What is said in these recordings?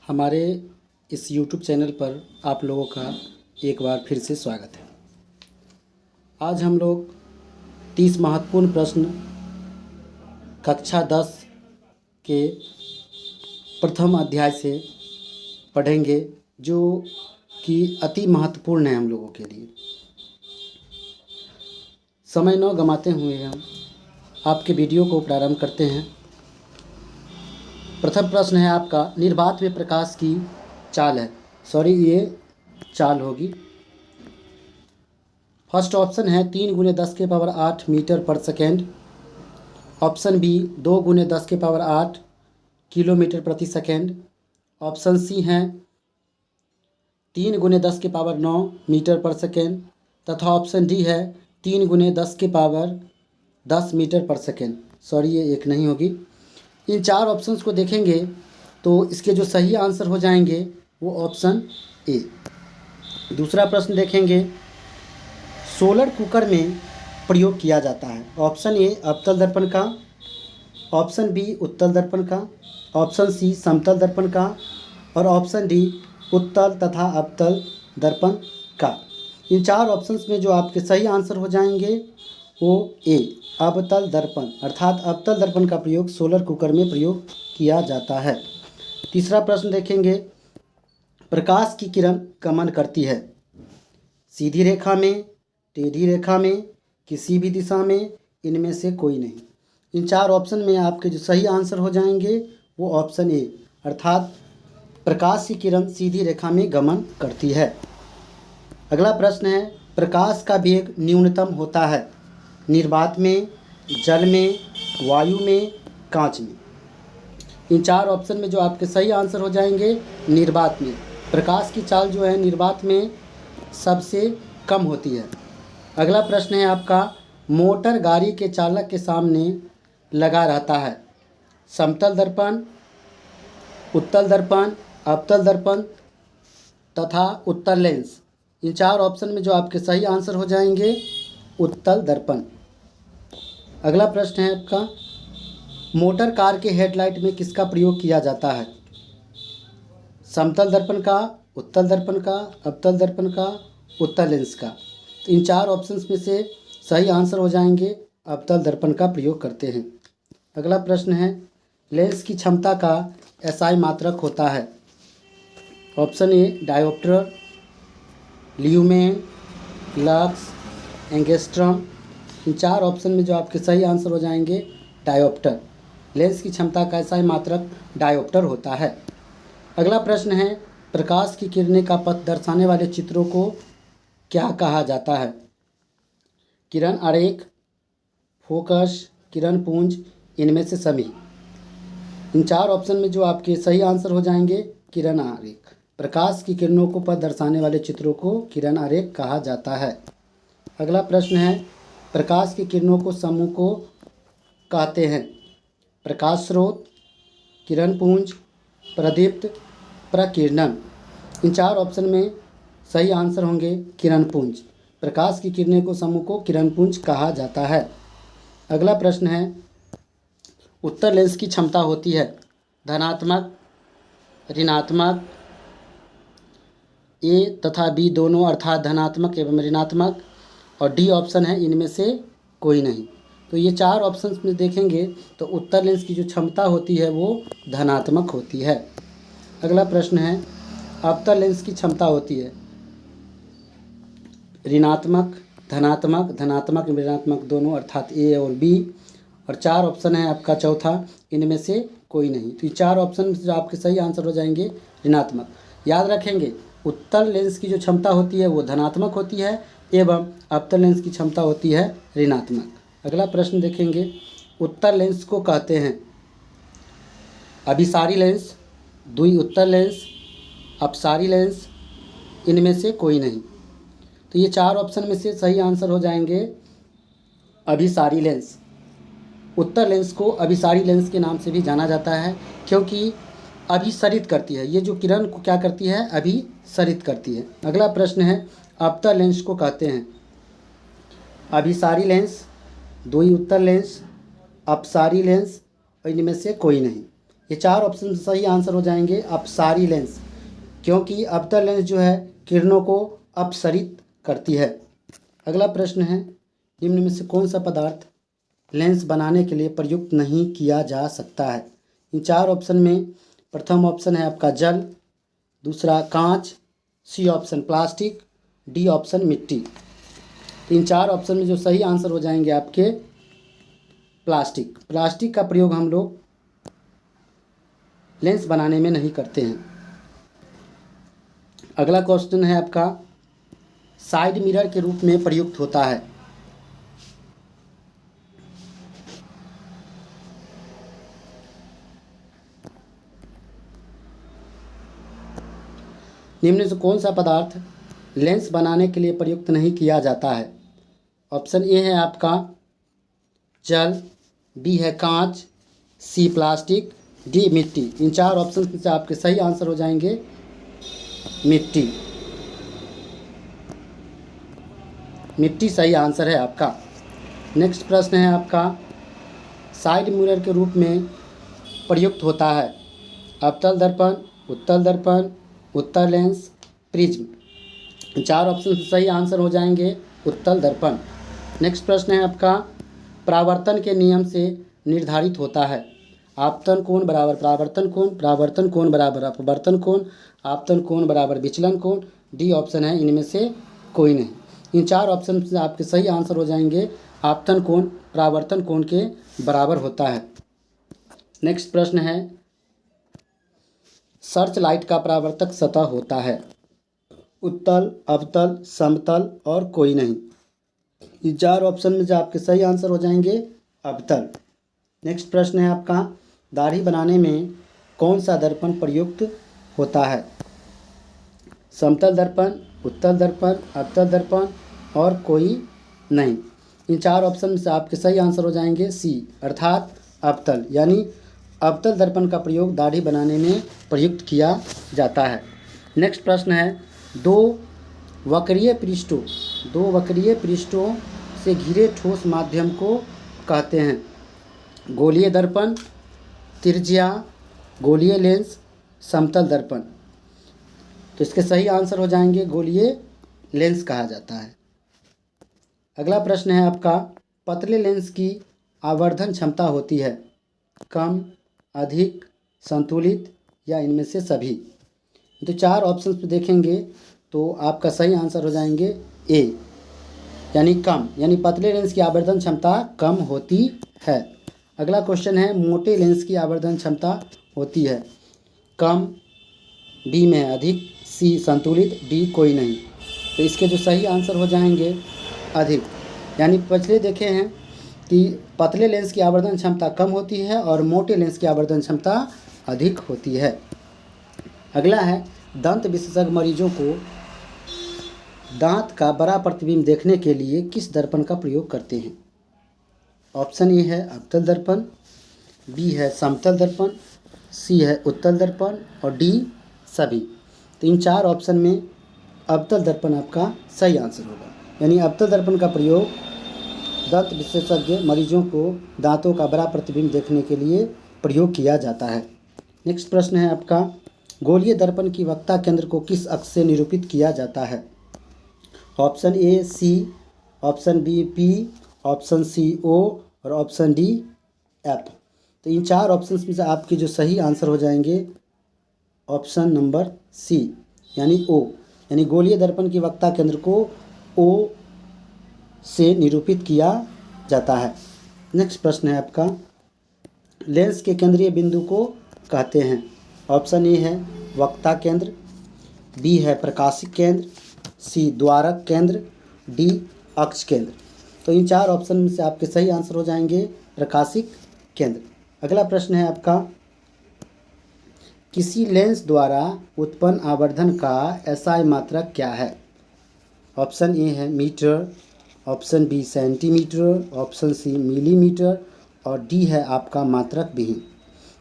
हमारे इस YouTube channel पर आप लोगों का एक बार फिर से स्वागत है। आज हम लोग 30 महत्वपूर्ण प्रश्न कक्षा 10 के प्रथम अध्याय से पढ़ेंगे, जो कि अति महत्वपूर्ण है हम लोगों के लिए। समय न गंवाते हुए हम आपके वीडियो को प्रारंभ करते हैं। प्रथम प्रश्न है आपका, निर्वात में प्रकाश की चाल है। ये चाल होगी। फर्स्ट ऑप्शन है 3 × 10⁸ मीटर पर सेकेंड। ऑप्शन बी 2 × 10⁸ किलोमीटर प्रति सेकेंड। ऑप्शन सी है 3 × 10⁹ मीटर पर सेकेंड, तथा ऑप्शन डी है 3 × 10⁻10 मीटर पर सेकेंड। ये एक नहीं होगी। इन चार ऑप्शंस को देखेंगे तो इसके जो सही आंसर हो जाएंगे वो ऑप्शन ए। दूसरा प्रश्न देखेंगे, सोलर कुकर में प्रयोग किया जाता है। ऑप्शन ए अवतल दर्पण का, ऑप्शन बी उत्तल दर्पण का, ऑप्शन सी समतल दर्पण का और ऑप्शन डी उत्तल तथा अवतल दर्पण का। इन चार ऑप्शंस में जो आपके सही आंसर हो जाएंगे वो ए अवतल दर्पण अर्थात अवतल दर्पण का प्रयोग सोलर कुकर में प्रयोग किया जाता है। तीसरा प्रश्न देखेंगे, प्रकाश की किरण गमन करती है सीधी रेखा में, टेढ़ी रेखा में, किसी भी दिशा में, इनमें से कोई नहीं। इन चार ऑप्शन में आपके जो सही आंसर हो जाएंगे वो ऑप्शन ए अर्थात प्रकाश की किरण सीधी रेखा में गमन करती है। अगला प्रश्न है, प्रकाश का वेग न्यूनतम होता है निर्वात में, जल में, वायु में, कांच में। इन चार ऑप्शन में जो आपके सही आंसर हो जाएंगे निर्वात में। प्रकाश की चाल जो है निर्वात में सबसे कम होती है। अगला प्रश्न है आपका, मोटर गाड़ी के चालक के सामने लगा रहता है समतल दर्पण, उत्तल दर्पण, अवतल दर्पण तथा उत्तल लेंस। इन चार ऑप्शन में जो आपके सही आंसर हो जाएंगे उत्तल दर्पण। अगला प्रश्न है आपका, मोटर कार के हेडलाइट में किसका प्रयोग किया जाता है? समतल दर्पण का, उत्तल दर्पण का, अवतल दर्पण का, उत्तल लेंस का। इन चार ऑप्शंस में से सही आंसर हो जाएंगे अवतल दर्पण का प्रयोग करते हैं। अगला प्रश्न है, लेंस की क्षमता का एसआई मात्रक होता है। Option A dioptre, lumen, lux, angstrom. इन चार ऑप्शन में जो आपके सही आंसर हो जाएंगे डायोप्टर। लेंस की क्षमता का एसआई मात्रक डायोप्टर होता है। अगला प्रश्न है, प्रकाश की किरणें का पथ दर्शाने वाले चित्रों को क्या कहा जाता है? किरण आरेख, फोकस, किरण पुंज, इनमें से सभी। इन चार ऑप्शन में जो आपके सही आंसर हो जाएंगे किरण आरेख। प्रकाश की किरणों को पथ दर्शाने वाले चित्रों को किरण आरेख कहा जाता है। अगला प्रश्न है, प्रकाश की किरणों को समूह को कहते हैं? प्रकाश स्रोत, किरण पुंज, प्रदीप्त, प्रकीर्णन। इन चार ऑप्शन में सही आंसर होंगे किरण पुंज। प्रकाश की किरणें को समूह को किरण पुंज कहा जाता है। अगला प्रश्न है, उत्तल लेंस की क्षमता होती है धनात्मक, ऋणात्मक, ए तथा बी दोनों अर्थात धनात्मक एवं ऋणात्मक, और डी ऑप्शन है इनमें से कोई नहीं। तो ये चार ऑप्शंस में देखेंगे तो उत्तल लेंस की जो क्षमता होती है वो धनात्मक होती है। अगला प्रश्न है, अवतल लेंस की क्षमता होती है ऋणात्मक, धनात्मक, धनात्मक ऋणात्मक दोनों अर्थात ए और बी, और चार ऑप्शन है आपका चौथा, इनमें से कोई नहीं। तो ये चार ऑप्शन जो आपके सही आंसर हो जाएंगे ऋणात्मक। याद रखेंगे, उत्तल लेंस की जो क्षमता होती है वो धनात्मक होती है एवं अवतल लेंस की क्षमता होती है ऋणात्मक। अगला प्रश्न देखेंगे, उत्तल लेंस को कहते हैं अभिसारी लेंस, द्वि उत्तल लेंस, अपसारी लेंस, इनमें से कोई नहीं। तो ये चार ऑप्शन में से सही आंसर हो जाएंगे अभिसारी लेंस। उत्तल लेंस को अभिसारी लेंस के नाम से भी जाना जाता है क्योंकि अभिसरित करती है। ये जो किरण को क्या करती है? अभिसरित करती है। अगला प्रश्न है, अवतल लेंस को कहते हैं अभिसारी लेंस, द्वि उत्तल लेंस, अपसारी लेंस, और इनमें से कोई नहीं। ये 4 ऑप्शन सही आंसर हो जाएंगे अपसारी लेंस, क्योंकि अवतल लेंस जो है किरणों को अपसरित करती है। अगला प्रश्न है, निम्न में से कौन सा पदार्थ लेंस बनाने के लिए प्रयुक्त नहीं किया जा सकता है? इन 4 ऑप्शन में प्रथम ऑप्शन है आपका जल, दूसरा कांच, C option plastic, D option मिट्टी। इन 4 ऑप्शन में जो सही आंसर हो जाएंगे आपके प्लास्टिक। प्लास्टिक का प्रयोग हम लोग लेंस बनाने में नहीं करते हैं। अगला क्वेश्चन है आपका, साइड मिरर के रूप में प्रयुक्त होता है। निम्न से कौन सा पदार्थ लेंस बनाने के लिए प्रयुक्त नहीं किया जाता है? ऑप्शन ए है आपका जल, बी है कांच, सी प्लास्टिक, डी मिट्टी। इन 4 ऑप्शन में से आपके सही आंसर हो जाएंगे मिट्टी। मिट्टी सही आंसर है आपका। नेक्स्ट प्रश्न है आपका, साइड मिरर के रूप में प्रयुक्त होता है अवतल दर्पण, उत्तल दर्पण, उत्तल लेंस, प्रिज्म। 4 ऑप्शन से सही आंसर हो जाएंगे उत्तल दर्पण। नेक्स्ट प्रश्न है आपका, परावर्तन के नियम से निर्धारित होता है आपतन कोण बराबर परावर्तन कोण, परावर्तन कोण बराबर अपवर्तन कोण, आपतन कोण बराबर विचलन कोण। डी ऑप्शन है इनमें से कोई नहीं। इन 4 ऑप्शन से आपके सही आंसर हो जाएंगे आपतन कोण परावर्तन कोण के बराबर होता है। नेक्स्ट प्रश्न है, सर्च लाइट का परावर्तक सतह होता है उत्तल, अवतल, समतल और कोई नहीं। ये 4 ऑप्शन में जो आपके सही आंसर हो जाएंगे अवतल। नेक्स्ट प्रश्न है आपका, दाढ़ी बनाने में कौन सा दर्पण प्रयुक्त होता है? समतल दर्पण, उत्तल दर्पण, अवतल दर्पण और कोई नहीं। इन 4 ऑप्शन में से आपके सही आंसर हो जाएंगे सी अर्थात अवतल, यानी अवतल दर्पण का प्रयोग दाढ़ी बनाने में प्रयुक्त किया जाता है। नेक्स्ट प्रश्न है, दो वक्रीय पृष्ठों से घिरे ठोस माध्यम को कहते हैं गोलीय दर्पण, त्रिज्या, गोलीय लेंस, समतल दर्पण। तो इसके सही आंसर हो जाएंगे गोलीय लेंस कहा जाता है। अगला प्रश्न है आपका, पतले लेंस की आवर्धन क्षमता होती है कम, अधिक, संतुलित या इनमें से सभी। तो 4 ऑप्शन पे देखेंगे तो आपका सही आंसर हो जाएंगे ए यानी कम, यानी पतले लेंस की आवर्धन क्षमता कम होती है। अगला क्वेश्चन है, मोटे लेंस की आवर्धन क्षमता होती है कम, बी में अधिक, सी संतुलित, डी कोई नहीं। तो इसके जो सही आंसर हो जाएंगे अधिक, यानी पिछले देखे हैं कि पतले लेंस की आवर्धन क्षमता कम होती है और मोटे लेंस की आवर्धन क्षमता अधिक होती है। अगला है, दंत विशेषज्ञ मरीजों को दांत का बड़ा प्रतिबिंब देखने के लिए किस दर्पण का प्रयोग करते हैं? ऑप्शन ए है अवतल दर्पण, बी है समतल दर्पण, सी है उत्तल दर्पण और डी सभी। तो इन 4 ऑप्शन में अवतल दर्पण आपका सही आंसर होगा, यानी अवतल दर्पण का प्रयोग दंत विशेषज्ञ मरीजों को दांतों का बड़ा प्रतिबिंब देखने के लिए प्रयोग किया जाता है। नेक्स्ट प्रश्न है आपका, गोलीय दर्पण की वक्ता केंद्र को किस अक्ष से निरूपित किया जाता है? Option A C, option B P, option C O और ऑप्शन डी एफ। तो इन 4 ऑप्शन में से आपके जो सही आंसर हो जाएंगे ऑप्शन नंबर सी यानी ओ, यानी गोलीय दर्पण की वक्ता केंद्र को ओ से निरूपित किया जाता है। नेक्स्ट प्रश्न है आपका, लेंस के केंद्रीय बिंदु को कहते हैं। ऑप्शन ए है वक्ता केंद्र, बी है प्रकाशिक केंद्र, सी द्वारक केंद्र, डी अक्ष केंद्र। तो इन 4 ऑप्शन में से आपके सही आंसर हो जाएंगे प्रकाशिक केंद्र। अगला प्रश्न है आपका, किसी लेंस द्वारा उत्पन्न आवर्धन का एसआई मात्रक क्या है? ऑप्शन ए है metre, option B centimetre, option C millimetre और डी है आपका मात्रक विहीन।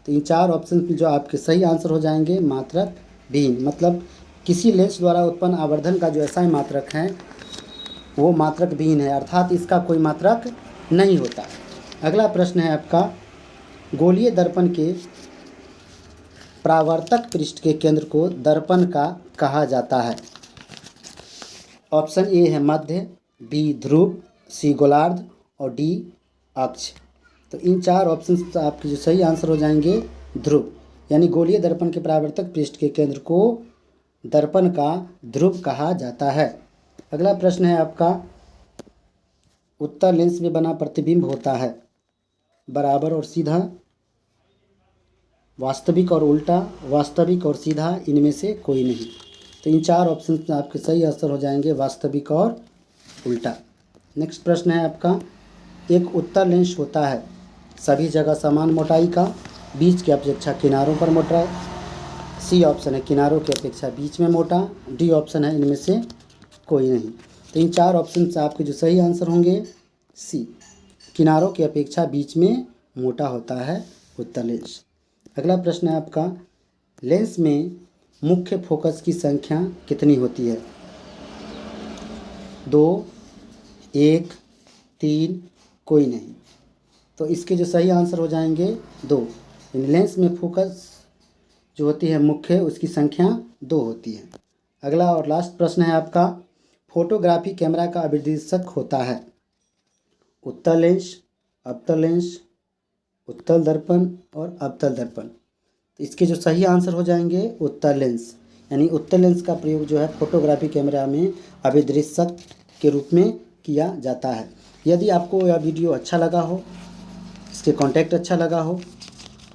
तो इन 4 ऑप्शन में जो आपके सही आंसर हो जाएंगे मात्रक विहीन, मतलब किसी लेंस द्वारा उत्पन्न आवर्धन का जो एसआई मात्रक है वो मात्रक विहीन है, अर्थात इसका कोई मात्रक नहीं होता। अगला प्रश्न है आपका, गोलीय दर्पण के परावर्तक पृष्ठ के केंद्र को दर्पण का कहा जाता है? ऑप्शन ए है मध्य, बी ध्रुव, सी गोलार्ध और डी अक्ष। तो इन चार ऑप्शन से आपके जो सही आंसर हो जाएंगे ध्रुव, यानी गोलीय दर्पण के परावर्तक पृष्ठ के केंद्र को दर्पण का ध्रुव कहा जाता है। अगला प्रश्न है आपका, उत्तल लेंस में बना प्रतिबिंब होता है बराबर और सीधा, वास्तविक और उल्टा, वास्तविक और सीधा, इनमें से कोई नहीं। तो इन चार ऑप्शन में आपके सही आंसर हो जाएंगे वास्तविक और उल्टा। नेक्स्ट प्रश्न है आपका, एक उत्तल लेंस होता है सभी जगह समान मोटाई का, बीच की अपेक्षा किनारों पर मोटा। सी ऑप्शन है किनारों की अपेक्षा बीच में मोटा। डी ऑप्शन है इनमें से कोई नहीं। तो इन चार ऑप्शन से आपके जो सही आंसर होंगे सी, किनारों की अपेक्षा बीच में मोटा होता है उत्तल लेंस। अगला प्रश्न है आपका, लेंस में मुख्य फोकस की संख्या कितनी होती है? 2, 1, 3, कोई नहीं। तो इसके जो सही आंसर हो जाएंगे 2। लेंस में फोकस जो होती है मुख्य, उसकी संख्या 2 होती है। अगला और लास्ट प्रश्न है आपका, फोटोग्राफी कैमरा का अभिदृश्यक होता है उत्तल लेंस, अवतल लेंस, उत्तल दर्पण और अवतल दर्पण। तो इसके जो सही आंसर हो जाएंगे उत्तल लेंस, यानी उत्तल लेंस का प्रयोग जो है फोटोग्राफी कैमरा में अभिदृश्यक के रूप में किया जाता है। यदि आपको यह वीडियो अच्छा लगा हो, इसके कंटेंट अच्छा लगा हो,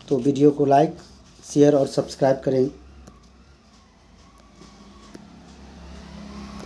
तो वीडियो को लाइक, शेयर और सब्सक्राइब करें।